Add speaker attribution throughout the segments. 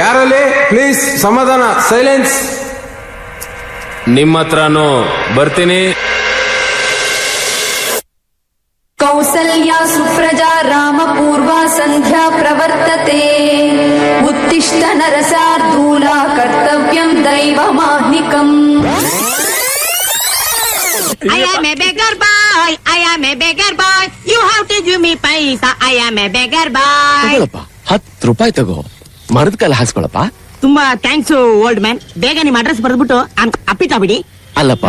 Speaker 1: ಯಾರಲ್ಲಿ ಪ್ಲೀಸ್ ಸಮಾಧಾನ, ಸೈಲೆನ್ಸ್.
Speaker 2: ನಿಮ್ಮ ಹತ್ರನೂ ಬರ್ತೀನಿ.
Speaker 3: ಕೌಸಲ್ಯ ಸುಪ್ರಜಾ ರಾಮ ಪೂರ್ವ ಸಂಧ್ಯಾ ಪ್ರವರ್ತತೆ. ಉತ್ತಿಷ್ಠ ನರಸಾರ್ಧೂಲ ಕರ್ತವ್ಯಂ ದೈವಮಾಹ್ನಿಕಂ.
Speaker 4: I am a beggar boy. I am a beggar boy. You have to give me paisa. I am a beggar boy.
Speaker 5: ತಗೊಳಪ್ಪ, 10 ರೂಪಾಯಿ ತಗೋ, ಮರದ ಕಾಲ ಹಾಕ್ಸ್ಕೊಳಪ್ಪ.
Speaker 4: ತುಂಬಾ ಥ್ಯಾಂಕ್ಸ್ ಓಲ್ಡ್ ಮ್ಯಾನ್. ಬೇಗ ನಿಮ್ ಅಡ್ರೆಸ್ ಬರೆದ್ಬಿಟ್ಟು ಅಪ್ಪಿತಾ ಬಿಡಿ.
Speaker 5: ಅಲ್ಲಪ್ಪ,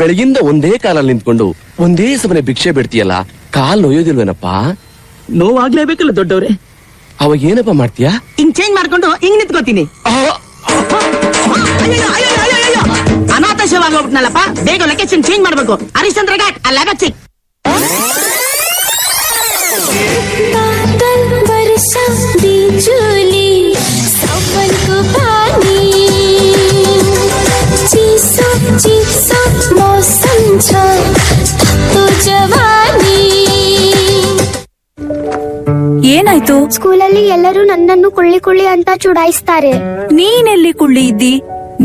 Speaker 5: ಬೆಳಗಿಂದ ಒಂದೇ ಕಾಲಲ್ಲಿ ನಿಂತ್ಕೊಂಡು ಒಂದೇ ಸಮನೆ ಭಿಕ್ಷೆ ಬಿಡ್ತೀಯಲ್ಲ, ಕಾಲ್ ನೋಯೋದಿಲ್ವೇನಪ್ಪ?
Speaker 4: ನೋವಾಗ್ಲೇಬೇಕಲ್ಲ ದೊಡ್ಡವ್ರೆ.
Speaker 5: ಅವಾಗ ಏನಪ್ಪ ಮಾಡ್ತೀಯಾ?
Speaker 4: ಹಿಂಗ್ ಚೇಂಜ್ ಮಾಡ್ಕೊಂಡು ಹಿಂಗ್ ನಿಂತ್ಕೋತೀನಿ. ಅನಾಥಶವಾಗಿ ಹೋಗ್ಬಿಟ್ನಲ್ಲಪ್ಪ. ಬೇಗ ಲೊಕೇಶನ್ ಚೇಂಜ್ ಮಾಡ್ಬೇಕು. ಹರಿಶ್ಚಂದ್ರ ಘಾಟ್ ಅಲ್ಲಾಗಚ್ಚಿ.
Speaker 6: ಏನಾಯ್ತು?
Speaker 7: ಸ್ಕೂಲಲ್ಲಿ ಎಲ್ಲರೂ ನನ್ನನ್ನು ಕುಳ್ಳಿ ಕುಳ್ಳಿ ಅಂತ ಚುಡಾಯಿಸ್ತಾರೆ.
Speaker 6: ನೀನೆಲ್ಲಿ ಕುಳ್ಳಿ ಇದ್ದಿ?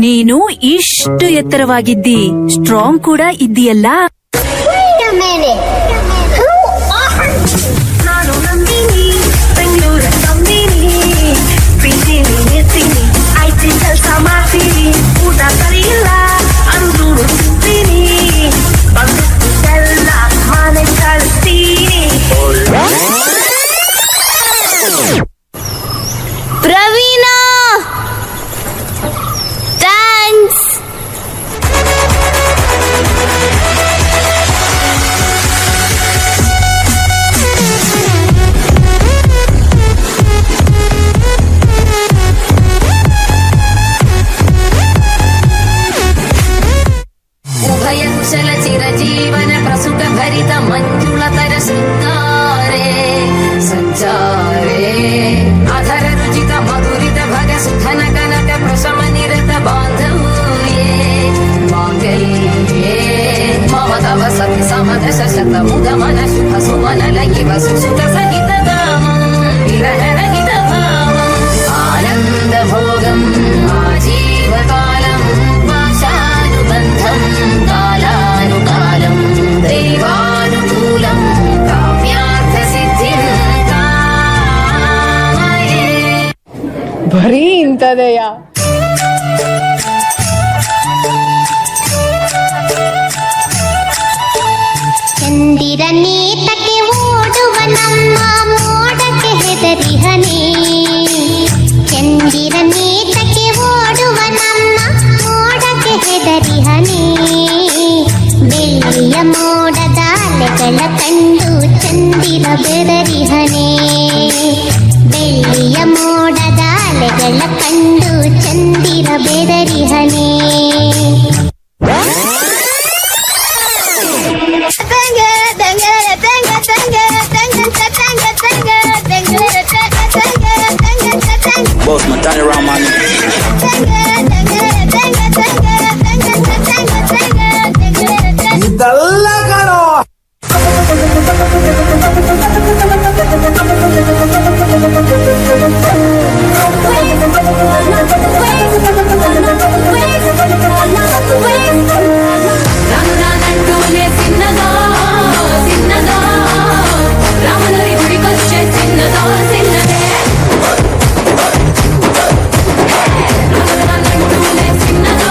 Speaker 6: ನೀನು ಇಷ್ಟು ಎತ್ತರವಾಗಿದ್ದಿ, ಸ್ಟ್ರಾಂಗ್ ಕೂಡ ಇದ್ದೀಯಲ್ಲ.
Speaker 7: ನಾನು ನಂದಿನಿ, ಬೆಂಗಳೂರ ನಂದಿನಿ, ಪ್ರೀತಿನಿ ಎತ್ತೀನಿ, ಐತಿ ಕೆಲಸ ಮಾಡ್ತೀನಿ, ಊಟ ಸರಿ ಇಲ್ಲ ಅಂದ್ರೂ ತಿಂತೀನಿ, ಬಂದಿದ್ದೆಲ್ಲ ಮನೆ ಕಳಿಸ್ತೀನಿ. ಪ್ರವೀಣ, ಥ್ಯಾಂಕ್ಸ್.
Speaker 3: ಉಭಯ ಕುಶಲ ಚಿರಜೀವನ ಪ್ರಸುತ ಭರಿತ ಮಂಜುಳತರ ಶೃಂಗಾರೇ ಸಂಚಾರೇ. ಅಧರ ರುಚಿತ ಮಧುರಿತ ಭಗ ಸುಧನ ಕನಕ ಪ್ರಶಮ ನಿರತ ಬಾಂಧವ್ಯೇ ಮಾಂಗಲ್ಯೇ ಮಮ ತವ ಸತಿ ಸಮದಶ ಶತ ಮುದ ಮನ ಶುಭ ಸುಮನ ಲಯಿವ ಸುಸುತ ಸಹಿತ ಧಾಮಂ ವಿರಹ ರಹಿತ ಭಾವಂ ಆನಂದ ಭೋಗಂ ಆಜೀವಕಾಲಂ ಪಾಶಾನುಬಂಧಂ ಕಾಲಾನುಕಾಲಂ ದೈವಾನುಕೂಲಂ ಕಾಮ್ಯಾರ್ಥ ಸಿದ್ಧಿಂ ಕಾಮಯೇ.
Speaker 8: ಬರೀ ಇಂಥದೆಯಾ?
Speaker 7: ಚಂದಿರನೇತಕ್ಕೆ ಓಡುವ ನಮ್ಮ ಮೋಡಕ್ಕೆ ಹೆದರಿಹನೇ. ಚಂದಿರನೇತಕ್ಕೆ ಓಡುವ ನಮ್ಮ ಮೋಡಕ್ಕೆ ಹೆದರಿಹನೇ. ಬೆಳ್ಳಿಯ ಮೋಡದ ಅಲೆಗಳ ಕಂಡು ಚಂದಿರ ಬೆದರಿಹನೇ. ಬೆಳ್ಳಿಯ ಮೋಡದ ಅಲೆಗಳ ಕಂಡು ಚಂದಿರ ಬೆದರಿಹನೇ.
Speaker 9: Boss man, turn around, man.
Speaker 1: ಇದೆಲ್ಲ ಕಾಣೋ.
Speaker 3: ರಂಗನಂಟೂನೆ ಸಿನ್ನದ ಸಿನ್ನದ ರಾಮನರಿ ಗುಡಿಗೊಚ್ಚೆ ಸಿನ್ನದ ಸಿನ್ನದೆ. ರಂಗನಂಟೂನೆ ಸಿನ್ನದ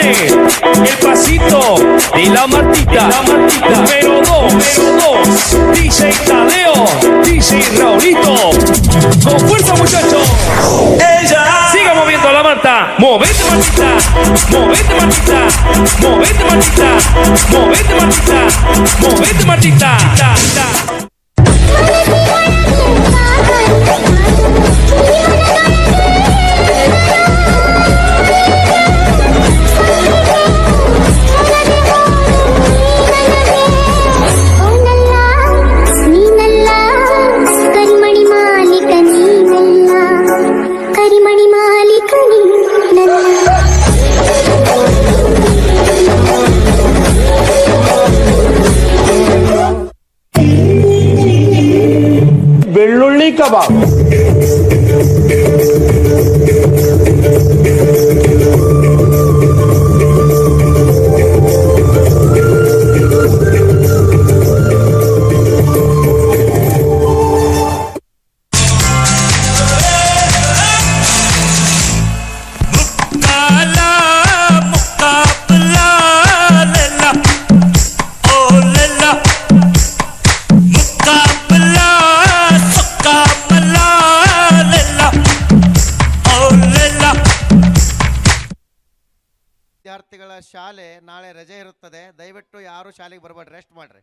Speaker 10: viene el pasito de la Martita. Número dos, DJ Tadeo, DJ Raulito. Con fuerza, muchachos. Ella siga moviendo la Marta. Movete, Martita. Movete, Martita. Movete, Martita. Movete, Martita. Movete, Martita.
Speaker 7: ಕರಿಮಣಿ ಮಾಲೀಕ ನೀನಲ್ಲ ಕರಿಮಣಿ ಮಾಲೀಕ ನೀನಲ್ಲ
Speaker 1: ಬೆಳ್ಳುಳ್ಳಿ ಕಬಾಬ್.
Speaker 11: ವಿದ್ಯಾರ್ಥಿಗಳ ಶಾಲೆ ನಾಳೆ ರಜೆ ಇರುತ್ತದೆ. ದಯವಿಟ್ಟು ಯಾರು ಶಾಲೆಗೆ ಬರಬೇಡಿ, ರೆಸ್ಟ್ ಮಾಡ್ರಿ.